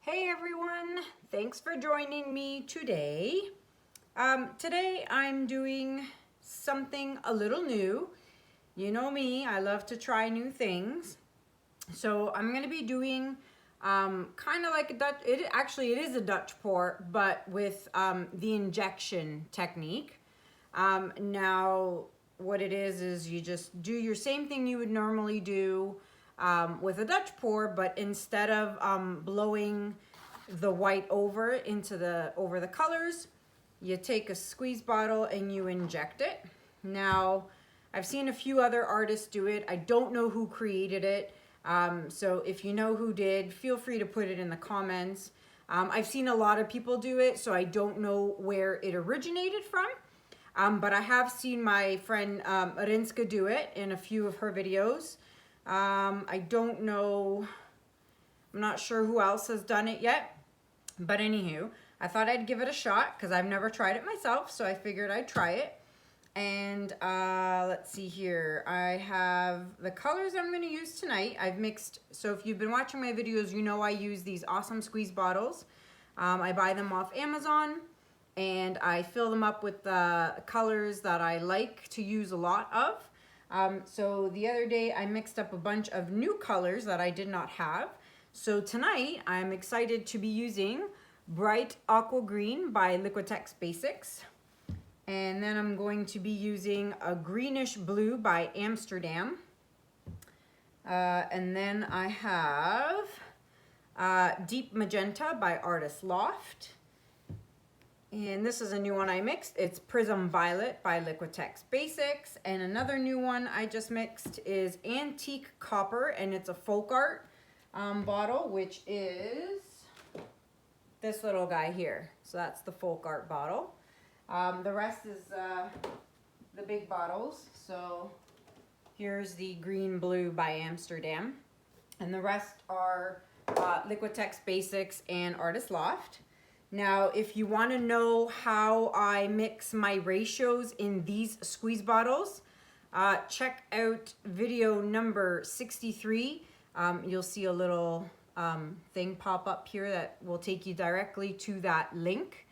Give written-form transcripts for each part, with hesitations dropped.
Hey everyone, thanks for joining me today. Today I'm doing something a little new. You know me, I love to try new things. So I'm going to be doing kind of like a Dutch, it is a Dutch pour, but with the injection technique. Now what it is you just do your same thing you would normally do with a Dutch pour, but instead of blowing the white over over the colors, you take a squeeze bottle and you inject it. Now, I've seen a few other artists do it. I don't know who created it. So if you know who did, feel free to put it in the comments. I've seen a lot of people do it, so I don't know where it originated from. But I have seen my friend Rinska do it in a few of her videos. I don't know, I'm not sure who else has done it yet. But anywho, I thought I'd give it a shot because I've never tried it myself, so I figured I'd try it. And let's see here. I have the colors I'm going to use tonight. I've mixed, so if you've been watching my videos, you know I use these awesome squeeze bottles. I buy them off Amazon, and I fill them up with the colors that I like to use a lot of. So the other day I mixed up a bunch of new colors that I did not have. So tonight I'm excited to be using Bright Aqua Green by Liquitex Basics. And then I'm going to be using a Greenish Blue by Amsterdam. And then I have Deep Magenta by Artist Loft. And this is a new one I mixed. It's Prism Violet by Liquitex Basics. And another new one I just mixed is Antique Copper, and it's a folk art bottle, which is this little guy here. So that's the folk art bottle. The rest is the big bottles. So here's the Green Blue by Amsterdam. And the rest are Liquitex Basics and Artist Loft. Now, if you want to know how I mix my ratios in these squeeze bottles, check out video number 63. You'll see a little thing pop up here that will take you directly to that link,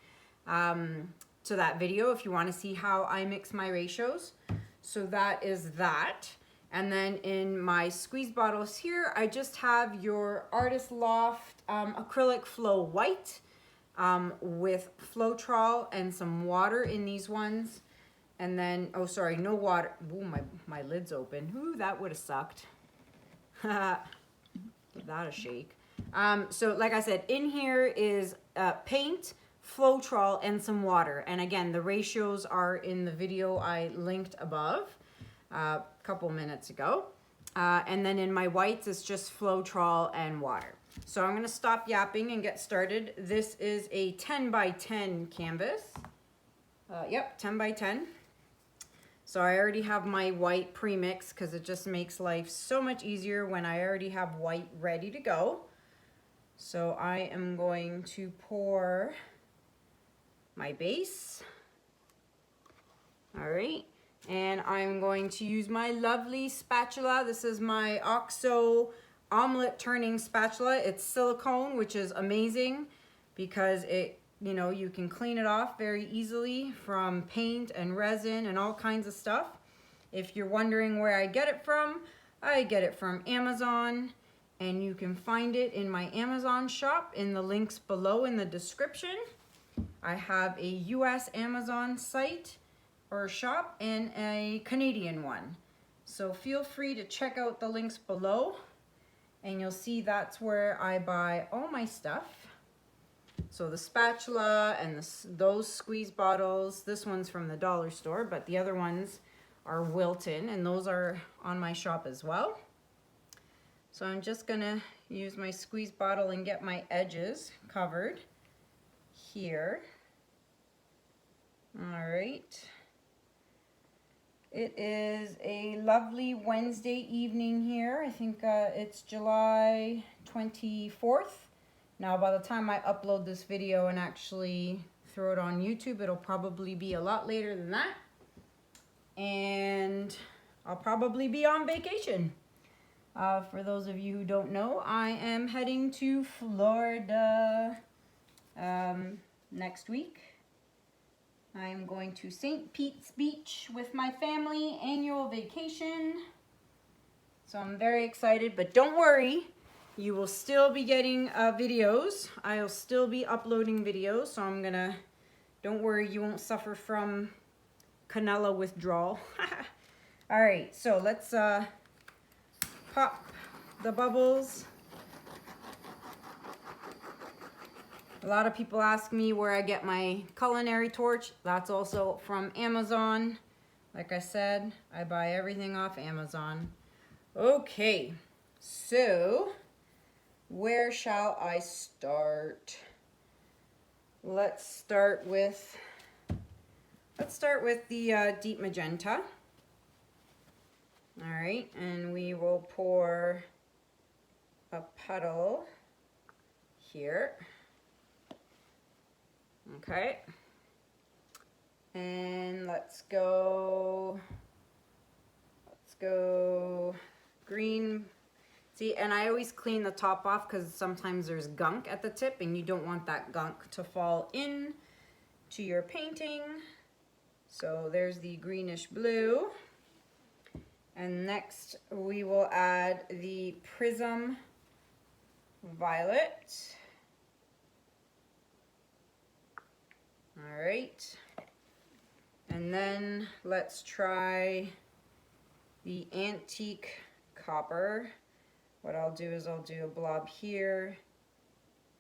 to that video if you want to see how I mix my ratios. So that is that. And then in my squeeze bottles here, I just have your Artist Loft Acrylic Flow White. With Floetrol and some water in these ones. And then, oh sorry, no water. Ooh, my lid's open. Ooh, that would have sucked. Give that a shake. So like I said, in here is paint, Floetrol, and some water. And again, the ratios are in the video I linked above a couple minutes ago. And then in my whites, it's just Floetrol and water. So I'm going to stop yapping and get started. This is a 10 by 10 canvas. Yep, 10 by 10. So I already have my white pre-mixed because it just makes life so much easier when I already have white ready to go. So I am going to pour my base. All right. And I'm going to use my lovely spatula. This is my OXO omelet turning spatula. It's silicone, which is amazing because it, you know, you can clean it off very easily from paint and resin and all kinds of stuff. If you're wondering where I get it from Amazon, and you can find it in my Amazon shop in the links below in the description. I have a US Amazon site or shop and a Canadian one. So feel free to check out the links below. And you'll see that's where I buy all my stuff. So the spatula and those squeeze bottles, this one's from the dollar store, but the other ones are Wilton, and those are on my shop as well. So I'm just gonna use my squeeze bottle and get my edges covered here. All right. It is a lovely Wednesday evening here. I think it's July 24th. Now, by the time I upload this video and actually throw it on YouTube, it'll probably be a lot later than that. And I'll probably be on vacation. For those of you who don't know, I am heading to Florida next week. I'm going to St. Pete's Beach with my family, annual vacation. So I'm very excited, but don't worry, you will still be getting videos. I'll still be uploading videos, so don't worry, you won't suffer from Kanella withdrawal. All right, so let's pop the bubbles. A lot of people ask me where I get my culinary torch. That's also from Amazon. Like I said, I buy everything off Amazon. Okay, so where shall I start? Let's start with the deep magenta. All right, and we will pour a puddle here. Okay, and let's go green. See, and I always clean the top off because sometimes there's gunk at the tip and you don't want that gunk to fall in to your painting. So there's the greenish blue. And next we will add the Prism Violet. All right. And then let's try the Antique Copper. What I'll do is I'll do a blob here,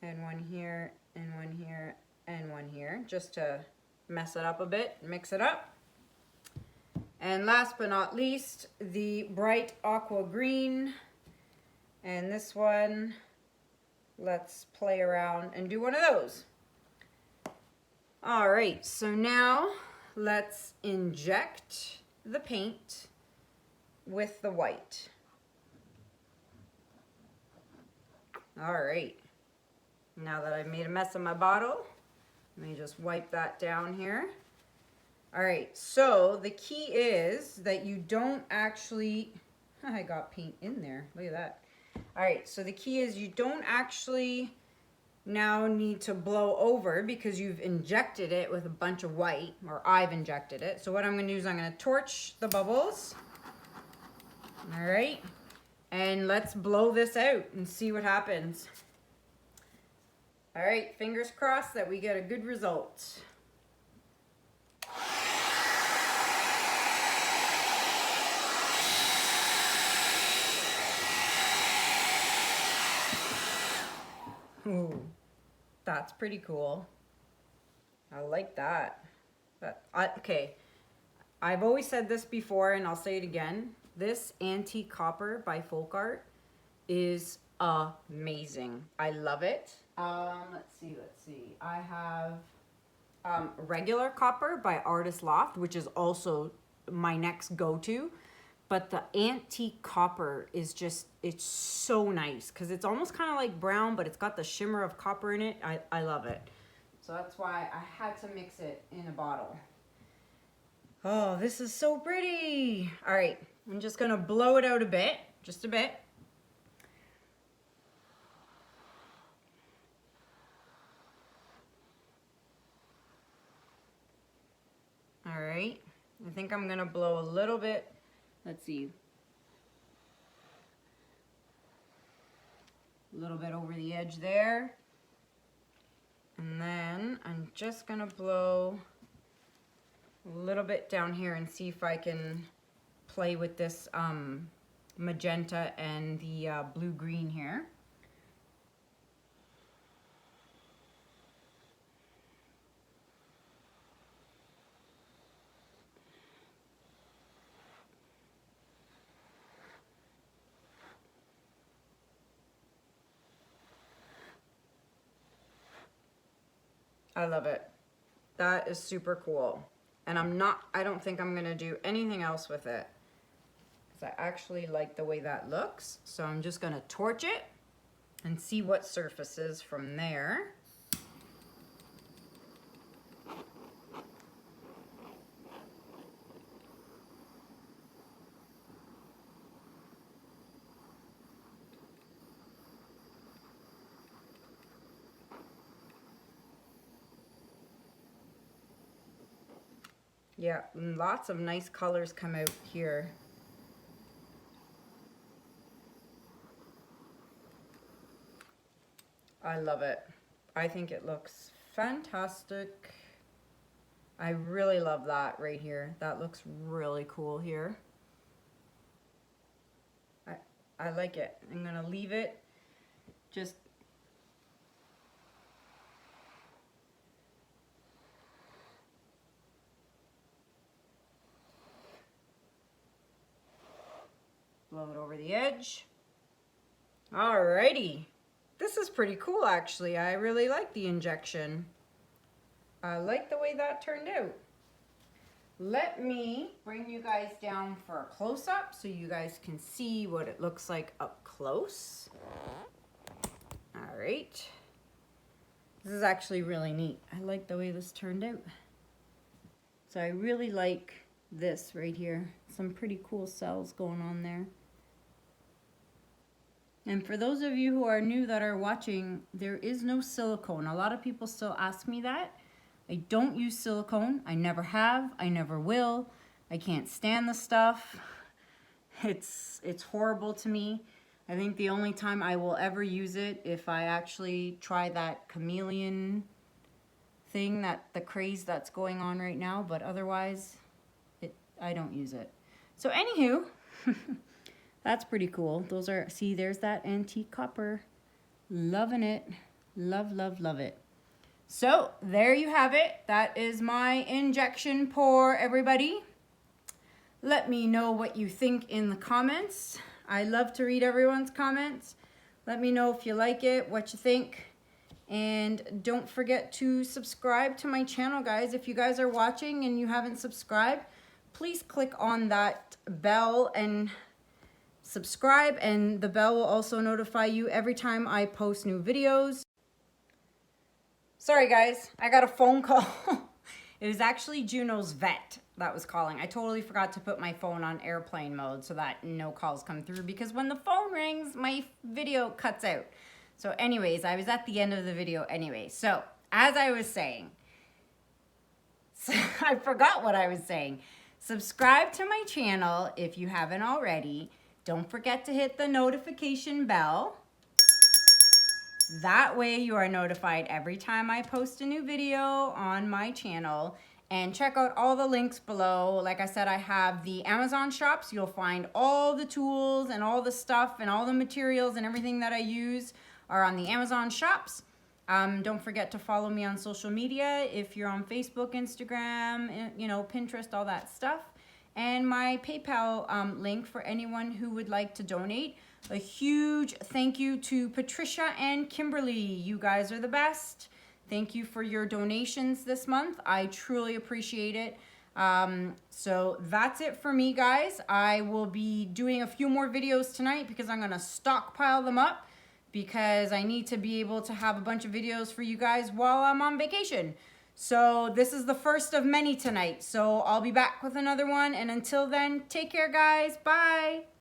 and one here, and one here, and one here, just to mess it up a bit, mix it up. And last but not least, the bright aqua green. And this one, let's play around and do one of those. All right, so now let's inject the paint with the white. All right, now that I've made a mess of my bottle, let me just wipe that down here. All right, so the key is that you don't actually, I got paint in there, look at that. All right, so the key is you don't actually now need to blow over because you've injected it with a bunch of white, or I've injected it. So what I'm gonna do is I'm gonna torch the bubbles. All right, and let's blow this out and see what happens. All right, fingers crossed that we get a good result. Ooh, that's pretty cool. I like that. Okay, I've always said this before and I'll say it again. This Antique Copper by Folk Art is amazing. I love it. Let's see. I have regular copper by Artist Loft, which is also my next go-to. But the Antique Copper is just, it's so nice because it's almost kind of like brown, but it's got the shimmer of copper in it. I love it. So that's why I had to mix it in a bottle. Oh, this is so pretty. All right, I'm just gonna blow it out a bit, just a bit. All right, I think I'm gonna blow a little bit. Let's see. A little bit over the edge there. And then I'm just gonna blow a little bit down here and see if I can play with this magenta and the blue-green here. I love it. That is super cool. And I don't think I'm gonna do anything else with it, because I actually like the way that looks. So I'm just gonna torch it and see what surfaces from there. Yeah, lots of nice colors come out here. I love it. I think it looks fantastic. I really love that right here. That looks really cool here. I like it. I'm gonna leave it just blow it over the edge. Alrighty. This is pretty cool actually. I really like the injection. I like the way that turned out. Let me bring you guys down for a close-up so you guys can see what it looks like up close. All right. This is actually really neat. I like the way this turned out. So I really like this right here. Some pretty cool cells going on there. And for those of you who are new that are watching, there is no silicone. A lot of people still ask me that. I don't use silicone. I never have. I never will. I can't stand the stuff. It's horrible to me. I think the only time I will ever use it if I actually try that chameleon thing, that the craze that's going on right now, but otherwise I don't use it. So anywho, that's pretty cool. Those are, see, there's that antique copper. Loving it. Love, love, love it. So there you have it. That is my injection pour, everybody. Let me know what you think in the comments. I love to read everyone's comments. Let me know if you like it, what you think. And don't forget to subscribe to my channel, guys. If you guys are watching and you haven't subscribed, please click on that bell and subscribe, and the bell will also notify you every time I post new videos. Sorry guys, I got a phone call. It was actually Juno's vet that was calling. I totally forgot to put my phone on airplane mode so that no calls come through, because when the phone rings, my video cuts out. So anyways, I was at the end of the video anyway. So as I was saying, I forgot what I was saying. Subscribe to my channel if you haven't already. Don't forget to hit the notification bell. That way you are notified every time I post a new video on my channel. And check out all the links below. Like I said, I have the Amazon shop, so you'll find all the tools and all the stuff and all the materials and everything that I use are on the Amazon shops. Don't forget to follow me on social media if you're on Facebook, Instagram, you know, Pinterest, all that stuff. And my PayPal link for anyone who would like to donate. A huge thank you to Patricia and Kimberly. You guys are the best. Thank you for your donations this month. I truly appreciate it. So that's it for me, guys. I will be doing a few more videos tonight because I'm gonna stockpile them up because I need to be able to have a bunch of videos for you guys while I'm on vacation. So this is the first of many tonight. So I'll be back with another one. And until then, take care, guys. Bye.